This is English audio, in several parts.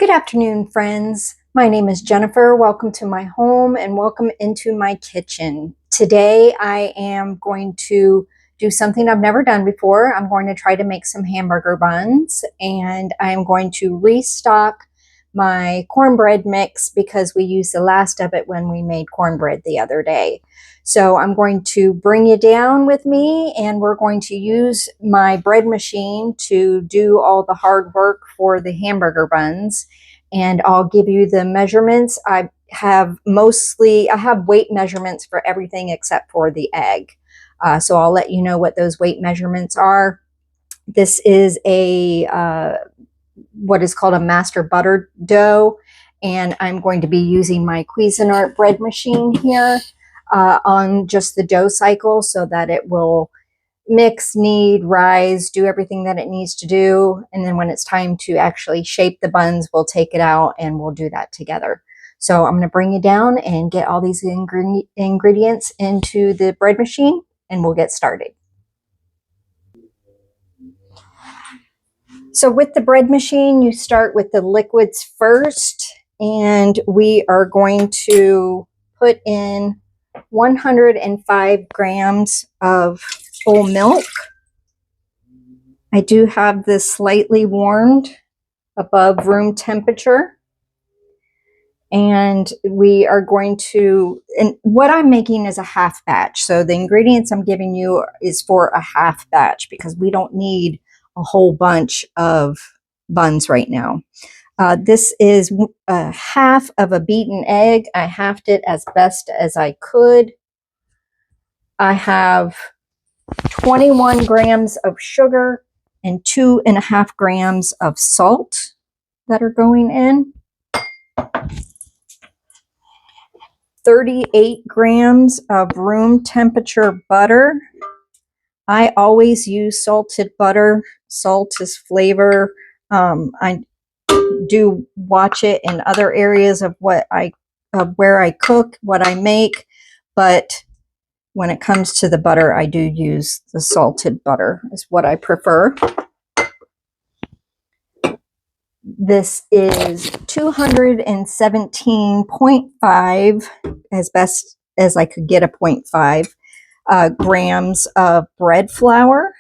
Good afternoon, friends. My name is Jennifer. Welcome to my home and welcome into my kitchen. Today I am going to do something I've never done before. I'm going to try to make some hamburger buns, and I'm going to restock my cornbread mix because we used the last of it when we made cornbread the other day. So I'm going to bring you down with me, and we're going to use my bread machine to do all the hard work for the hamburger buns. And I'll give you the measurements. I have weight measurements for everything except for the egg. So I'll let you know what those weight measurements are. This is what is called a master butter dough, and I'm going to be using my Cuisinart bread machine here on just the dough cycle so that it will mix, knead, rise, do everything that it needs to do. And then when it's time to actually shape the buns, we'll take it out and we'll do that together. So I'm going to bring you down and get all these ingredients into the bread machine, and we'll get started. So with the bread machine, you start with the liquids first, and we are going to put in 105 grams of whole milk. I do have this slightly warmed above room temperature. And we are going to, and what I'm making is a half batch. So the ingredients I'm giving you is for a half batch because we don't need a whole bunch of buns right now. This is a half of a beaten egg. I halved it as best as I could. I have 21 grams of sugar and 2.5 grams of salt that are going in. 38 grams of room temperature butter. I always use salted butter. Salt is flavor. I do watch it in other areas of where I cook, what I make, but when it comes to the butter, I do use the salted butter is what I prefer. This is 217.5, as best as I could get a 0.5 grams of bread flour.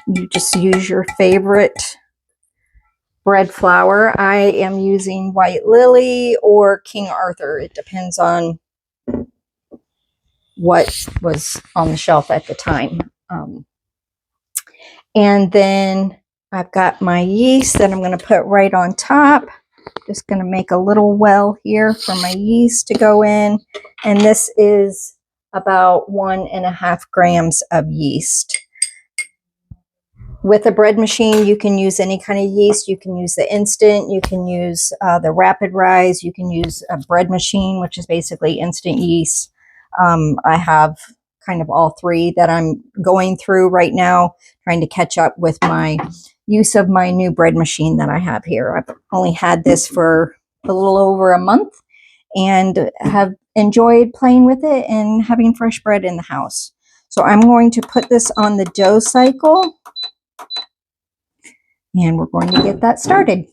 You just use your favorite bread flour. I am using White Lily or King Arthur. It depends on what was on the shelf at the time. And then I've got my yeast that I'm going to put right on top. Just going to make a little well here for my yeast to go in. And this is about 1.5 grams of yeast. With a bread machine, you can use any kind of yeast. You can use the instant, you can use the rapid rise, you can use a bread machine, which is basically instant yeast. I have kind of all three that I'm going through right now, trying to catch up with my use of my new bread machine that I have here. I've only had this for a little over a month and have enjoyed playing with it and having fresh bread in the house. So I'm going to put this on the dough cycle, and we're going to get that started.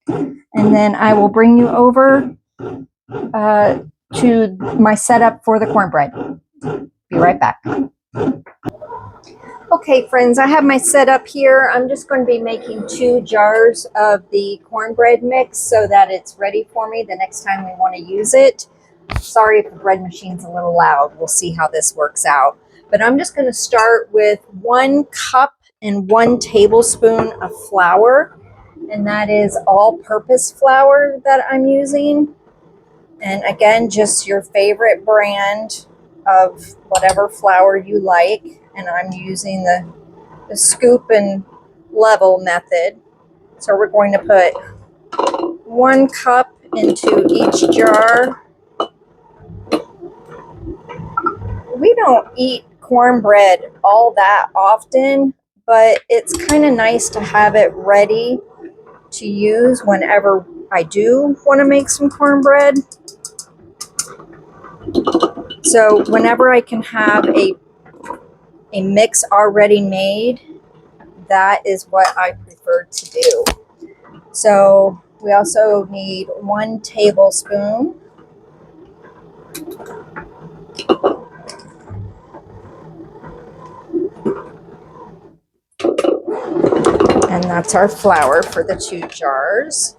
And then I will bring you over to my setup for the cornbread. Be right back. Okay, friends, I have my setup here. I'm just going to be making 2 jars of the cornbread mix so that it's ready for me the next time we want to use it. Sorry if the bread machine's a little loud. We'll see how this works out. But I'm just going to start with 1 cup and 1 tablespoon of flour. And that is all-purpose flour that I'm using. And again, just your favorite brand of whatever flour you like. And I'm using the scoop and level method. So we're going to put 1 cup into each jar. We don't eat cornbread all that often, but it's kind of nice to have it ready to use whenever I do want to make some cornbread. So whenever I can have a mix already made, that is what I prefer to do. So We also need 1 tablespoon and that's our flour for the 2 jars.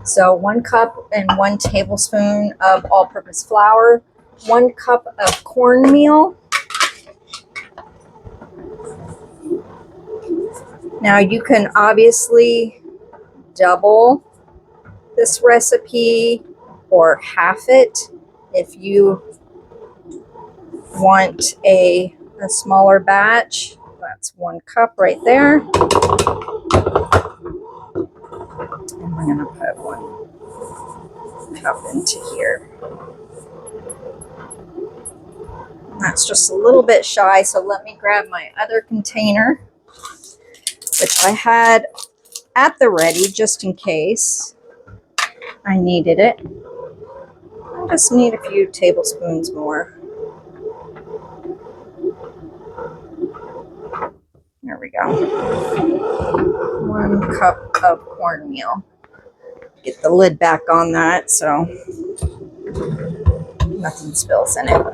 So 1 cup and 1 tablespoon of all-purpose flour, 1 cup of cornmeal. Now you can obviously double this recipe or half it if you want a smaller batch. That's 1 cup right there. And we're going to put 1 cup into here. That's just a little bit shy, so let me grab my other container, which I had at the ready just in case I needed it. I just need a few tablespoons more. There we go. 1 cup of cornmeal. Get the lid back on that so nothing spills in it.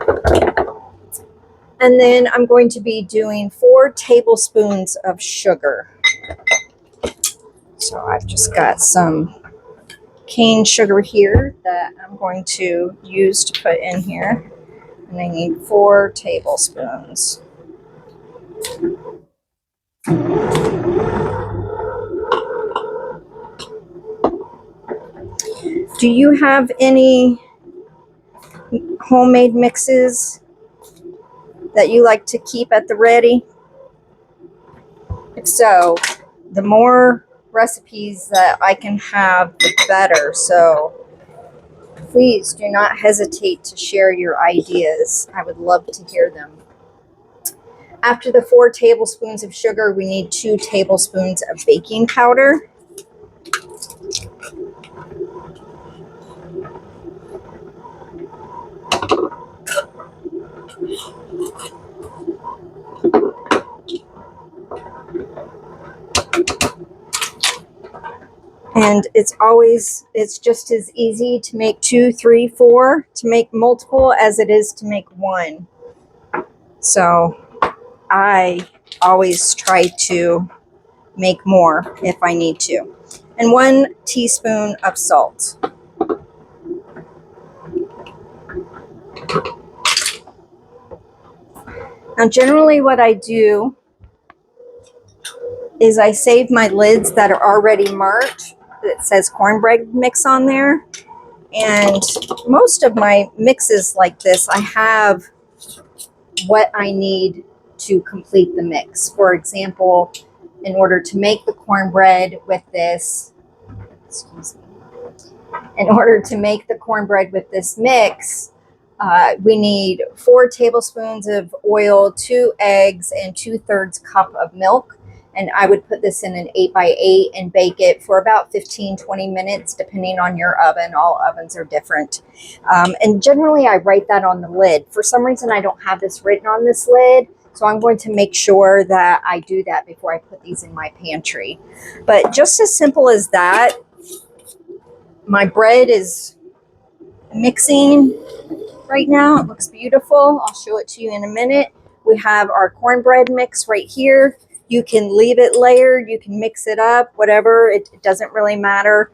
And then I'm going to be doing 4 tablespoons of sugar. So I've just got some cane sugar here that I'm going to use to put in here. And I need 4 tablespoons. Do you have any homemade mixes that you like to keep at the ready? If so, the more recipes that I can have, the better. So please do not hesitate to share your ideas. I would love to hear them. After the 4 tablespoons of sugar, we need 2 tablespoons of baking powder. And it's just as easy to make 2, 3, 4, to make multiple as it is to make 1. So I always try to make more if I need to. And 1 teaspoon of salt. Now generally what I do is I save my lids that are already marked. It says cornbread mix on there. And most of my mixes like this, I have what I need to complete the mix. For example, in order to make the cornbread with this, in order to make the cornbread with this mix, we need 4 tablespoons of oil, 2 eggs, and 2/3 cup of milk. And I would put this in an 8x8 and bake it for about 15-20 minutes, depending on your oven. All ovens are different. And generally, I write that on the lid. For some reason, I don't have this written on this lid, so I'm going to make sure that I do that before I put these in my pantry. But just as simple as that, my bread is mixing right now. It looks beautiful. I'll show it to you in a minute. We have our cornbread mix right here. You can leave it layered, you can mix it up, whatever, it doesn't really matter.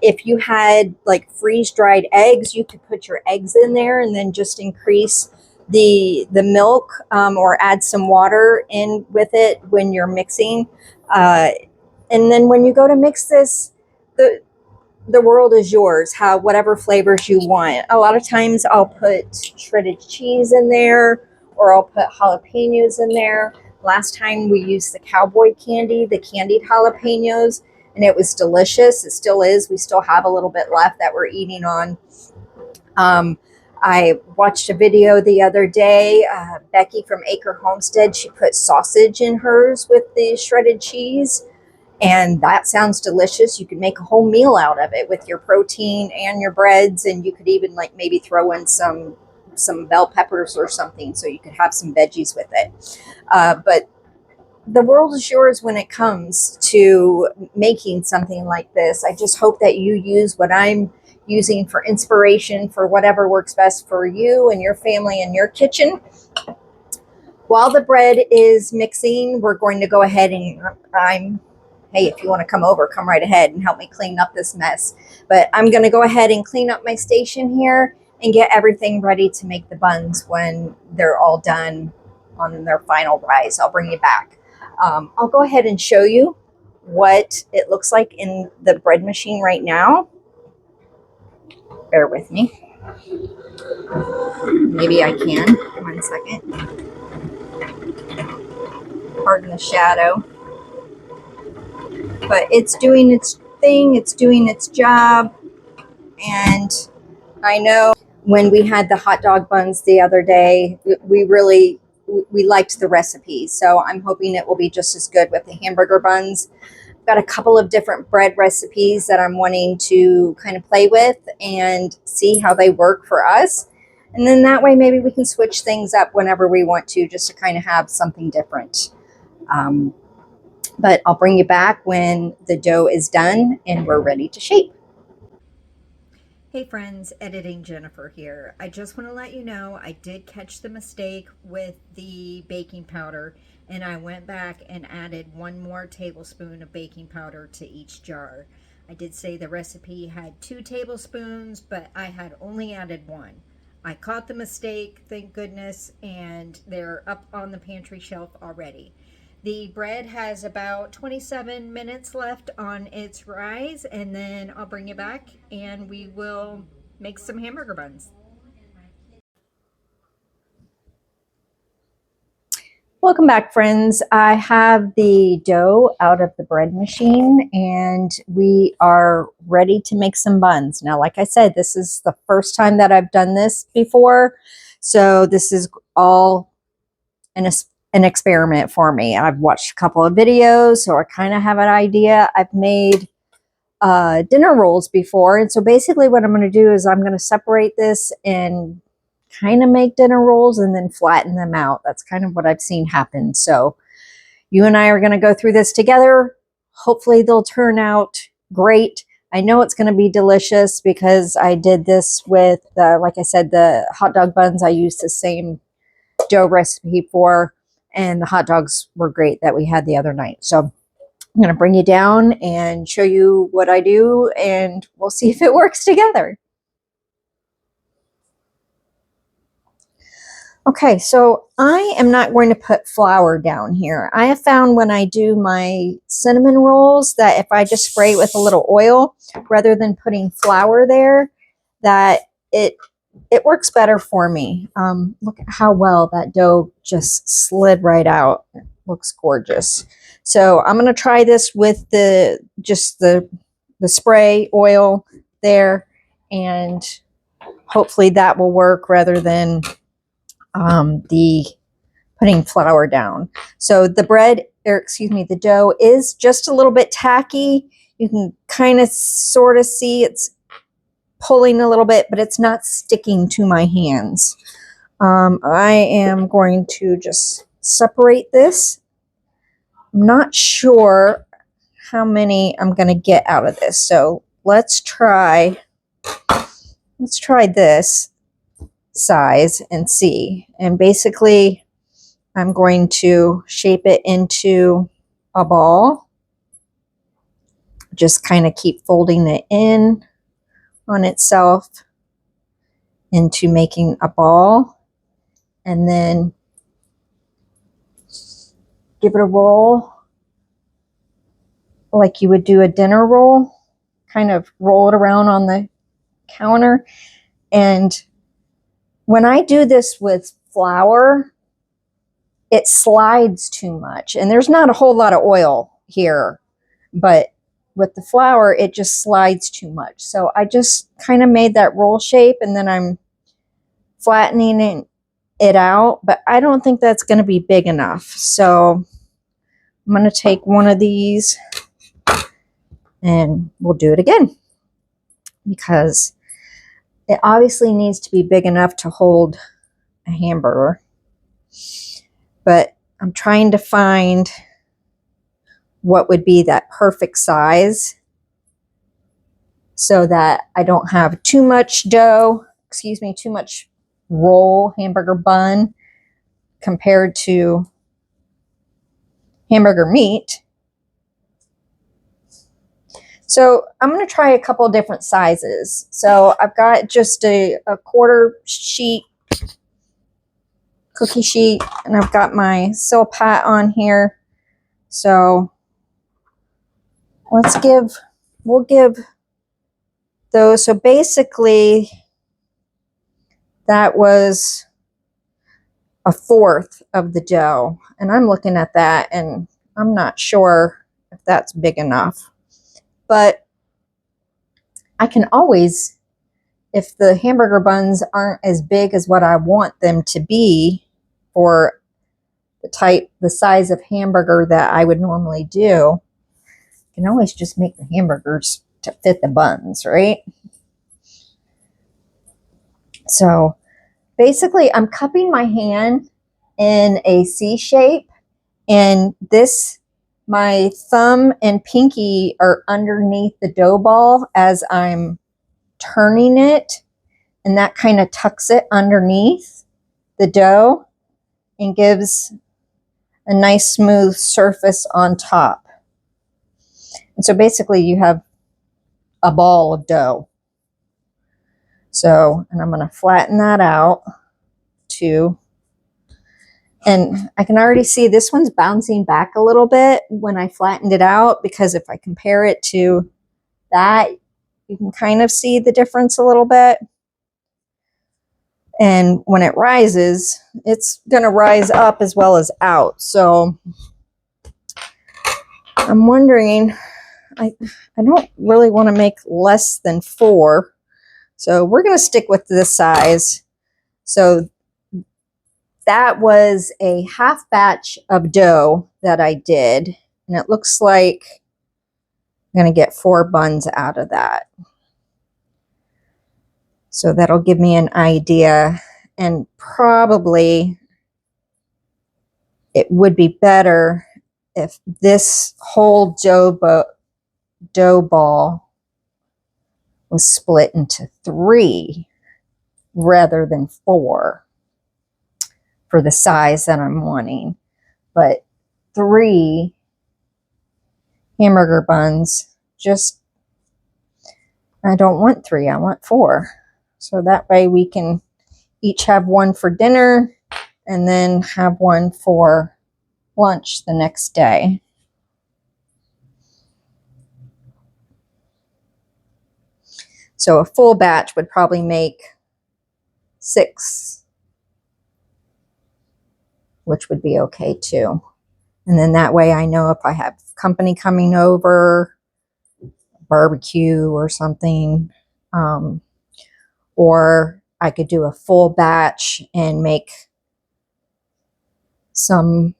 If you had like freeze-dried eggs, you could put your eggs in there and then just increase the milk or add some water in with it when you're mixing. And then when you go to mix this, the world is yours, whatever flavors you want. A lot of times I'll put shredded cheese in there, or I'll put jalapenos in there. Last time we used the cowboy candy, the candied jalapenos, and it was delicious. It still is. We still have a little bit left that we're eating on. I watched a video the other day. Becky from Acre Homestead, she put sausage in hers with the shredded cheese. And that sounds delicious. You could make a whole meal out of it with your protein and your breads. And you could even like maybe throw in some bell peppers or something so you could have some veggies with it. But the world is yours when it comes to making something like this. I just hope that you use what I'm using for inspiration for whatever works best for you and your family and your kitchen. While the bread is mixing, we're going to go ahead and hey, if you want to come over, come right ahead and help me clean up this mess. But I'm going to go ahead and clean up my station here and get everything ready to make the buns when they're all done on their final rise. I'll bring you back. I'll go ahead and show you what it looks like in the bread machine right now. Bear with me. Maybe I can. 1 second. Pardon the shadow. But it's doing its thing. It's doing its job. And I know when we had the hot dog buns the other day, we liked the recipe. So I'm hoping it will be just as good with the hamburger buns. I've got a couple of different bread recipes that I'm wanting to kind of play with and see how they work for us. And then that way maybe we can switch things up whenever we want to, just to kind of have something different. But I'll bring you back when the dough is done and we're ready to shape. Hey friends, Editing Jennifer here. I just want to let you know I did catch the mistake with the baking powder, and I went back and added 1 more tablespoon of baking powder to each jar. I did say the recipe had 2 tablespoons, but I had only added 1. I caught the mistake, thank goodness, and they're up on the pantry shelf already. The bread has about 27 minutes left on its rise, and then I'll bring you back and we will make some hamburger buns. Welcome back, friends. I have the dough out of the bread machine and we are ready to make some buns. Now, like I said, this is the first time that I've done this before, so this is all an experiment for me. I've watched a couple of videos, so I kind of have an idea. I've made dinner rolls before, and so basically what I'm going to do is I'm going to separate this and kind of make dinner rolls and then flatten them out. That's kind of what I've seen happen. So you and I are going to go through this together. Hopefully they'll turn out great. I know it's going to be delicious because I did this with, like I said, the hot dog buns. I used the same dough recipe for, and the hot dogs were great that we had the other night. So I'm going to bring you down and show you what I do, and we'll see if it works together. Okay, so I am not going to put flour down here. I have found when I do my cinnamon rolls that if I just spray it with a little oil rather than putting flour there, that it works better for me. Look at how well that dough just slid right out. It looks gorgeous. So I'm going to try this with just the spray oil there, and hopefully that will work rather than the putting flour down. So the the dough is just a little bit tacky. You can kind of sort of see it's pulling a little bit, but it's not sticking to my hands. I am going to just separate this. I'm not sure how many I'm going to get out of this. So let's try this size and see. And basically I'm going to shape it into a ball. Just kind of keep folding it in on itself into making a ball, and then give it a roll like you would do a dinner roll. Kind of roll it around on the counter. And when I do this with flour, it slides too much, and there's not a whole lot of oil here, but with the flour it just slides too much. So I just kind of made that roll shape, and then I'm flattening it out, but I don't think that's going to be big enough. So I'm going to take one of these and we'll do it again, because it obviously needs to be big enough to hold a hamburger. But I'm trying to find what would be that perfect size so that I don't have too much dough, excuse me, too much roll hamburger bun compared to hamburger meat. So I'm going to try a couple different sizes. So I've got just a quarter sheet cookie sheet, and I've got my Silpat on here. So we'll give those. So basically that was a fourth of the dough, and I'm looking at that and I'm not sure if that's big enough, but I can always, if the hamburger buns aren't as big as what I want them to be for the size of hamburger that I would normally do, I can always just make the hamburgers to fit the buns, right? So basically I'm cupping my hand in a C shape, and my thumb and pinky are underneath the dough ball as I'm turning it, and that kind of tucks it underneath the dough and gives a nice smooth surface on top. And so basically you have a ball of dough. So, and I'm going to flatten that out too. And I can already see this one's bouncing back a little bit when I flattened it out, because if I compare it to that, you can kind of see the difference a little bit. And when it rises, it's going to rise up as well as out. So I'm wondering, I don't really want to make less than 4. So we're going to stick with this size. So that was a half batch of dough that I did, and it looks like I'm going to get 4 buns out of that. So that'll give me an idea, and probably it would be better if this whole dough ball was split into 3 rather than 4. For the size that I'm wanting. But 3 hamburger buns, I don't want 3, I want 4. So that way we can each have 1 for dinner and then have 1 for lunch the next day. So a full batch would probably make 6, which would be okay too. And then that way I know if I have company coming over, barbecue or something, or I could do a full batch and make some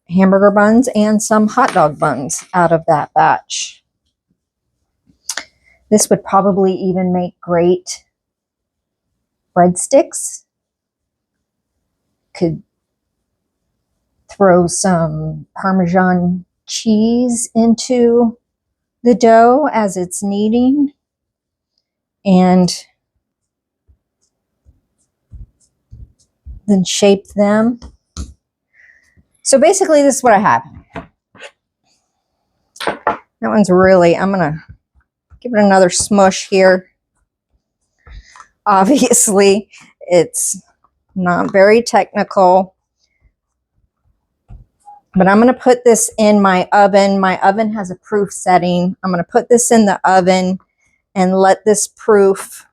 hamburger buns and some hot dog buns out of that batch. This would probably even make great breadsticks. Could throw some Parmesan cheese into the dough as it's kneading, and then shape them. So basically this is what I have. That one's really, I'm going to give it another smush here. Obviously, it's not very technical. But I'm going to put this in my oven. My oven has a proof setting. I'm going to put this in the oven and let this proof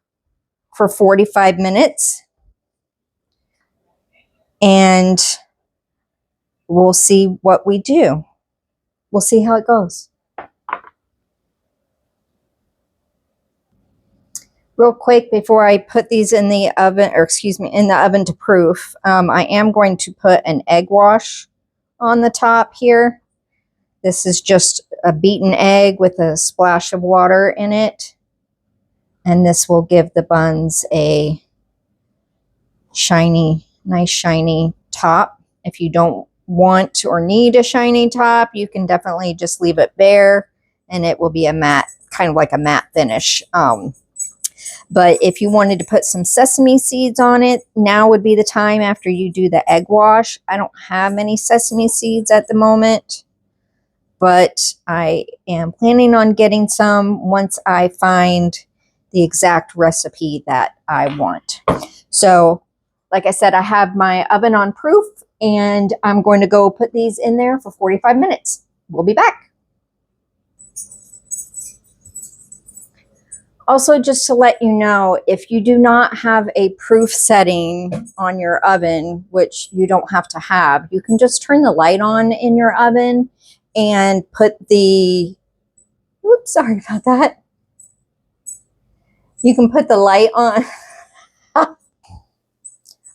for 45 minutes. And we'll see what we do. We'll see how it goes. Real quick before I put these in the oven, or excuse me, in the oven to proof, I am going to put an egg wash on the top here. This is just a beaten egg with a splash of water in it. And this will give the buns a shiny, nice shiny top. If you don't want or need a shiny top, you can definitely just leave it bare and it will be a matte, kind of like a matte finish. But if you wanted to put some sesame seeds on it, now would be the time after you do the egg wash. I don't have many sesame seeds at the moment, but I am planning on getting some once I find the exact recipe that I want. So, like I said, I have my oven on proof and I'm going to go put these in there for 45 minutes. We'll be back. Also, just to let you know, if you do not have a proof setting on your oven, which you don't have to have, you can just turn the light on in your oven and put the, oops, sorry about that. You can put the light on.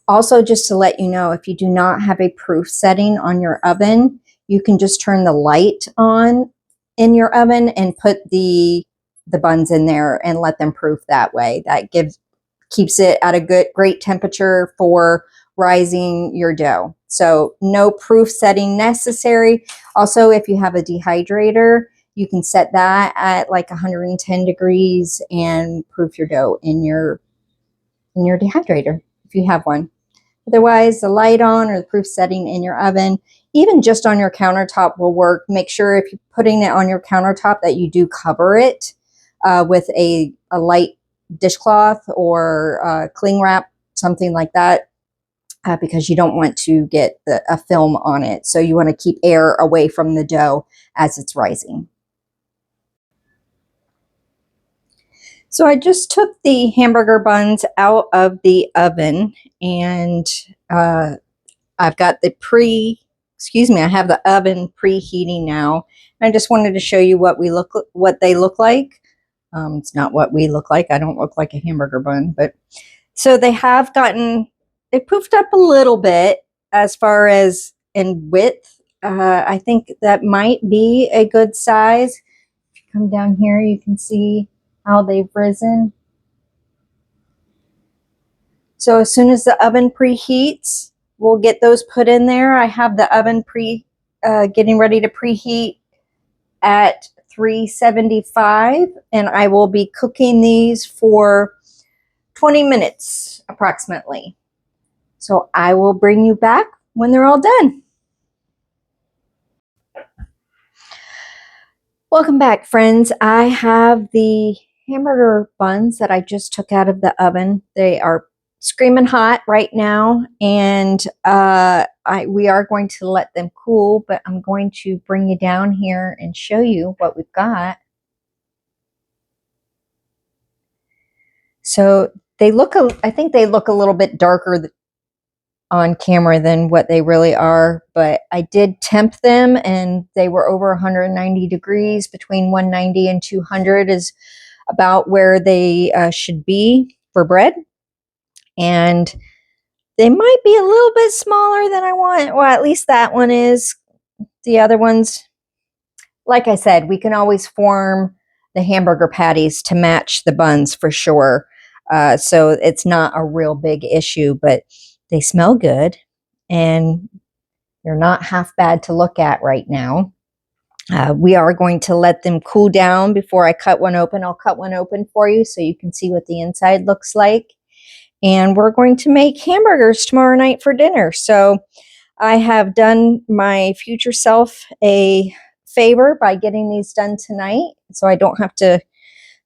Also, just to let you know, if you do not have a proof setting on your oven, you can just turn the light on in your oven and put the buns in there and let them proof that way. That keeps it at a great temperature for rising your dough. So no proof setting necessary. Also, if you have a dehydrator, you can set that at like 110 degrees and proof your dough in your dehydrator if you have one. Otherwise, the light on or the proof setting in your oven, even just on your countertop will work. Make sure if you're putting it on your countertop that you do cover it with a light dishcloth or cling wrap, something like that, because you don't want to get a film on it. So you want to keep air away from the dough as it's rising. So I just took the hamburger buns out of the oven and I've got the I have the oven preheating now. I just wanted to show you what they look like. It's not what we look like. I don't look like a hamburger bun, but so they poofed up a little bit as far as in width. I think that might be a good size. If you come down here, you can see how they've risen. So as soon as the oven preheats, we'll get those put in there. I have the oven getting ready to preheat at 375, and I will be cooking these for 20 minutes approximately. So I will bring you back when they're all done. Welcome back, friends. I have the hamburger buns that I just took out of the oven. They are screaming hot right now, and we are going to let them cool, but I'm going to bring you down here and show you what we've got. So I think they look a little bit darker on camera than what they really are, but I did temp them and they were over 190 degrees. Between 190 and 200 is about where they should be for bread. And they might be a little bit smaller than I want. Well, at least that one is. The other ones, like I said, we can always form the hamburger patties to match the buns for sure. So it's not a real big issue, but they smell good and they're not half bad to look at right now. We are going to let them cool down before I cut one open. I'll cut one open for you so you can see what the inside looks like. And we're going to make hamburgers tomorrow night for dinner. So I have done my future self a favor by getting these done tonight, so I don't have to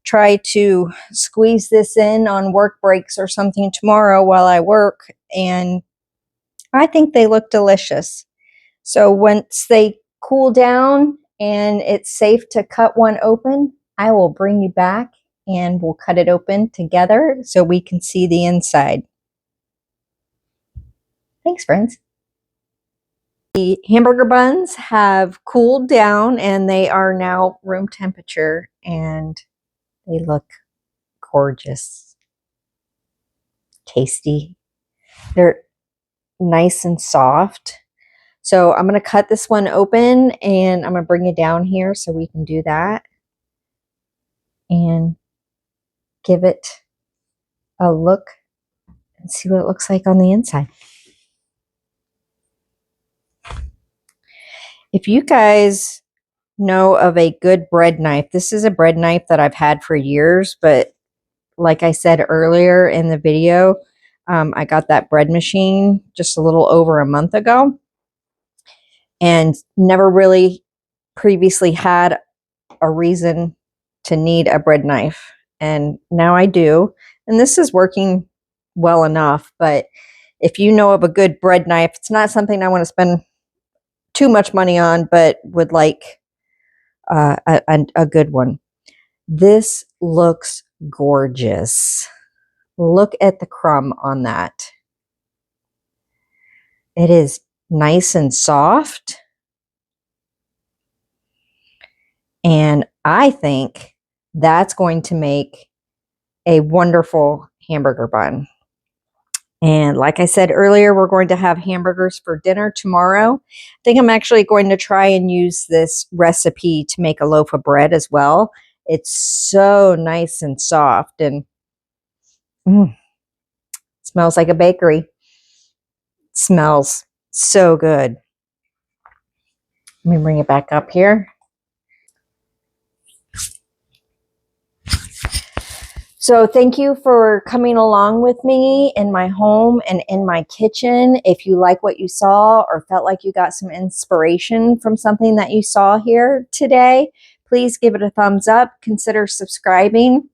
try to squeeze this in on work breaks or something tomorrow while I work. And I think they look delicious. So once they cool down and it's safe to cut one open, I will bring you back and we'll cut it open together so we can see the inside. Thanks, friends. The hamburger buns have cooled down and they are now room temperature and they look gorgeous, tasty. They're nice and soft. So I'm going to cut this one open and I'm going to bring it down here so we can do that and give it a look and see what it looks like on the inside. If you guys know of a good bread knife, this is a bread knife that I've had for years, but like I said earlier in the video, I got that bread machine just a little over a month ago and never really previously had a reason to need a bread knife. And now I do. And this is working well enough. But if you know of a good bread knife, it's not something I want to spend too much money on, but would like a good one. This looks gorgeous. Look at the crumb on that. It is nice and soft. And I think that's going to make a wonderful hamburger bun. And like I said earlier, we're going to have hamburgers for dinner tomorrow. I think I'm actually going to try and use this recipe to make a loaf of bread as well. It's so nice and soft and smells like a bakery. Smells so good. Let me bring it back up here. So thank you for coming along with me in my home and in my kitchen. If you like what you saw or felt like you got some inspiration from something that you saw here today, please give it a thumbs up. Consider subscribing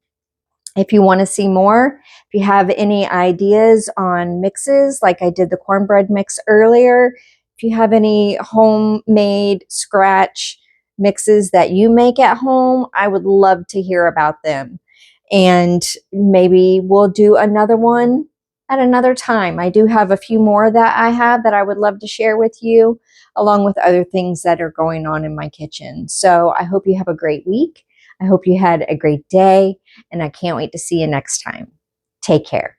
if you want to see more. If you have any ideas on mixes, like I did the cornbread mix earlier, if you have any homemade scratch mixes that you make at home, I would love to hear about them. And maybe we'll do another one at another time. I do have a few more that I have that I would love to share with you, along with other things that are going on in my kitchen. So I hope you have a great week. I hope you had a great day, and I can't wait to see you next time. Take care.